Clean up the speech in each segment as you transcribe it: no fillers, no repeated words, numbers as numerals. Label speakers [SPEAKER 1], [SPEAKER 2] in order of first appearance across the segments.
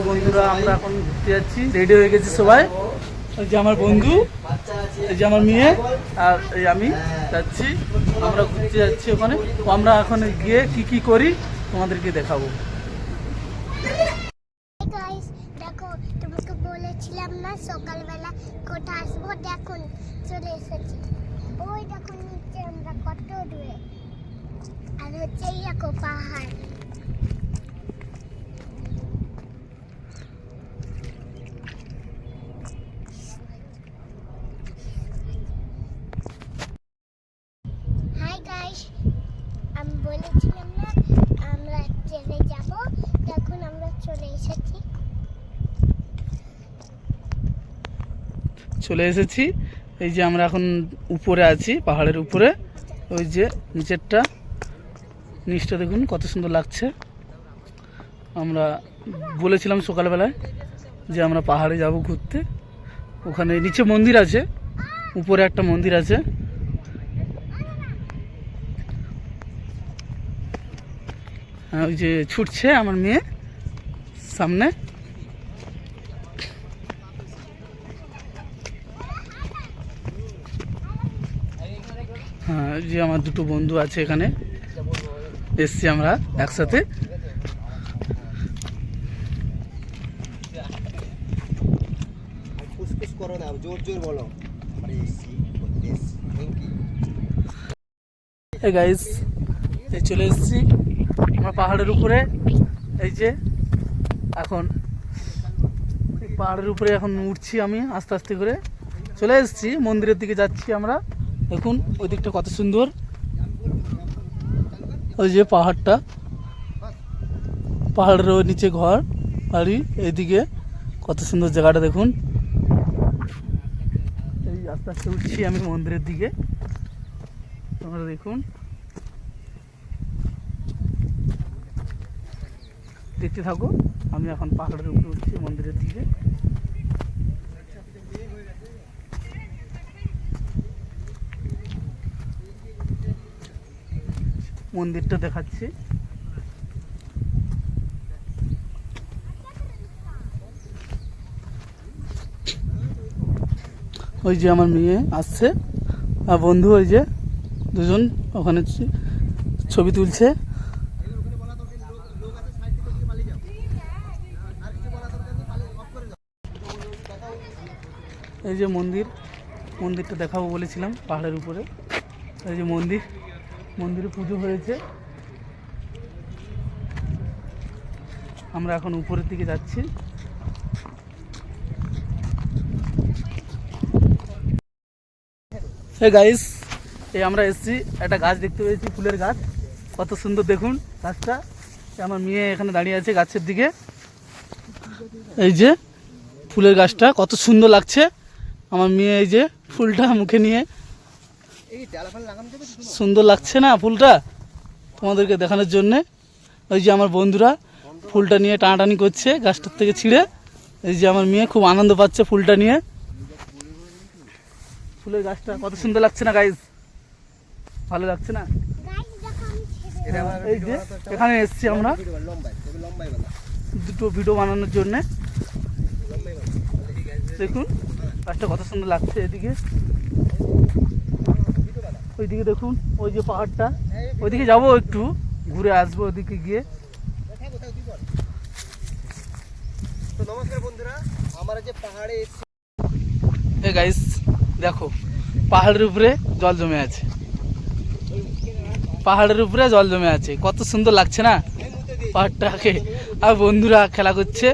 [SPEAKER 1] বন্ধুরা আমরা এখন ঘুরতে যাচ্ছি, রেডি হয়ে গেছি সবাই। ওই যে আমার বন্ধু, এই যে আমার মেয়ে, আর এই আমি যাচ্ছি, আমরা ঘুরতে যাচ্ছি ওখানে। আমরা এখন গিয়ে কি কি করি তোমাদেরকে দেখাবো।
[SPEAKER 2] দেখো, তোমাকে বলেছিলাম না সকালবেলা কোথায় আসবো, দেখুন চলে এসেছি। ওই দেখুন নিচে আমরা কত দূরে, আর হচ্ছে এই দেখো পাহাড়। হাই গাইস, আমি বলেছিলাম না আমরা ট্রেনে যাব, দেখুন আমরা চলে
[SPEAKER 1] এসেছি। এই যে আমরা এখন উপরে আছি, পাহাড়ের উপরে। ওই যে নিচেরটা, নিচটা দেখুন কত সুন্দর লাগছে। আমরা বলেছিলাম সকালবেলায় যে আমরা পাহাড়ে যাব ঘুরতে। ওখানে নিচে মন্দির আছে, উপরে একটা মন্দির আছে। ওই যে ছুটছে আমার মেয়ে সামনে। হ্যাঁ, ওই যে আমার দুটো বন্ধু আছে এখানে, এসছি আমরা একসাথে। এই গাইস, এই চলে এসেছি আমরা পাহাড়ের উপরে। এই যে এখন পাহাড়ের উপরে এখন উঠছি আমি আস্তে আস্তে করে। চলে এসেছি, মন্দিরের দিকে যাচ্ছি আমরা। দেখুন ওই দিকটা কত সুন্দর, ওই যে পাহাড়টা, পাহাড়ের ওই নিচে ঘর বাড়ি, এইদিকে কত সুন্দর জায়গাটা দেখুন। এই আস্তে আস্তে উঠছি আমি মন্দিরের দিকে, তোমরা দেখুন, দেখতে থাকো। আমি এখন পাহাড়ের উপরে উঠছি মন্দিরের দিকে। মন্দিরটা দেখাচ্ছি। ওই যে আমার মেয়ে আসছে, আর বন্ধু ওই যে দুজন ওখানে ছবি তুলছে। এই যে মন্দিরটা দেখাবো বলেছিলাম পাহাড়ের উপরে। এই যে মন্দিরে পুজো হয়েছে। আমরা এখন উপরের দিকে যাচ্ছি। হে গাইস, এই আমরা এসেছি, একটা গাছ দেখতে পেয়েছি, ফুলের গাছ, কত সুন্দর দেখুন গাছটা। আমার মেয়ে এখানে দাঁড়িয়ে আছে গাছের দিকে। এই যে ফুলের গাছটা কত সুন্দর লাগছে। আমার মেয়ে এই যে ফুলটা মুখে নিয়ে, সুন্দর লাগছে না ফুলটা, তোমাদেরকে দেখানোর জন্যে। ওই যে আমার বন্ধুরা ফুলটা নিয়ে টানাটানি করছে গাছটার থেকে ছিঁড়ে। এই যে আমার মেয়ে খুব আনন্দ পাচ্ছে ফুলটা নিয়ে। ফুলের গাছটা কত সুন্দর লাগছে না গাইস, ভালো লাগছে না? এই যে এখানে এসেছি আমরা দুটো ভিডিও বানানোর জন্যে। দেখুন গাছটা কত সুন্দর লাগছে। এদিকে ওইদিকে দেখুন, ওই যে পাহাড়টা, ওইদিকে যাবো, একটু ঘুরে আসবো ওইদিকে গিয়ে।
[SPEAKER 3] নমস্কার বন্ধুরা, আমরা যে পাহাড়ে
[SPEAKER 1] এই গাইস দেখো, পাহাড়ের উপরে জল জমে আছে, পাহাড়ের উপরে জল জমে আছে, কত সুন্দর লাগছে না পাহাড়টাকে। আর বন্ধুরা খেলা করছে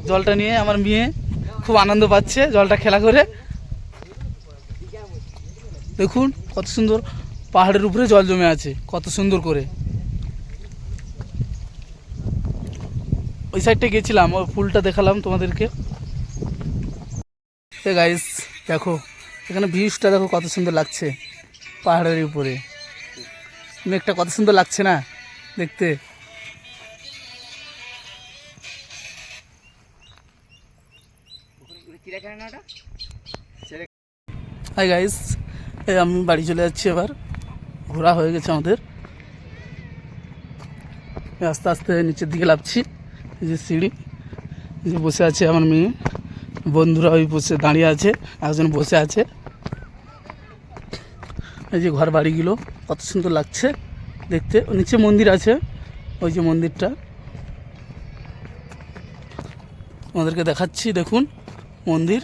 [SPEAKER 1] জলটা নিয়ে, আমার মেয়ে খুব আনন্দ পাচ্ছে জলটা খেলা করে। দেখুন কত সুন্দর পাহাড়ের উপরে জল জমে আছে, কত সুন্দর করে। ওই সাইডটা গেছিলাম, ওই ফুলটা দেখালাম তোমাদেরকে। গাইস দেখো এখানে ভিউজটা দেখো কত সুন্দর লাগছে, পাহাড়ের উপরে মেঘটা কত সুন্দর লাগছে না দেখতে। হাই গাইস, এই আমি বাড়ি চলে যাচ্ছি, এবার ঘোরা হয়ে গেছে আমাদের। আস্তে আস্তে নিচের দিকে নামছি। এই যে সিঁড়ি, এই যে বসে আছে আমার মেয়ে, বন্ধুরা ওই বসে দাঁড়িয়ে আছে, একজন বসে আছে। এই যে ঘর বাড়িগুলো কত সুন্দর লাগছে দেখতে। নিচে মন্দির আছে, ওই যে মন্দিরটা আমাদেরকে দেখাচ্ছি। দেখুন মন্দির,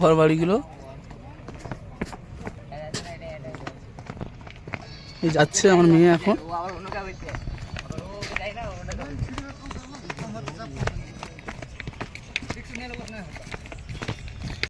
[SPEAKER 1] ঘর বাড়িগুলো। এই যাচ্ছে আমার মেয়ে এখন।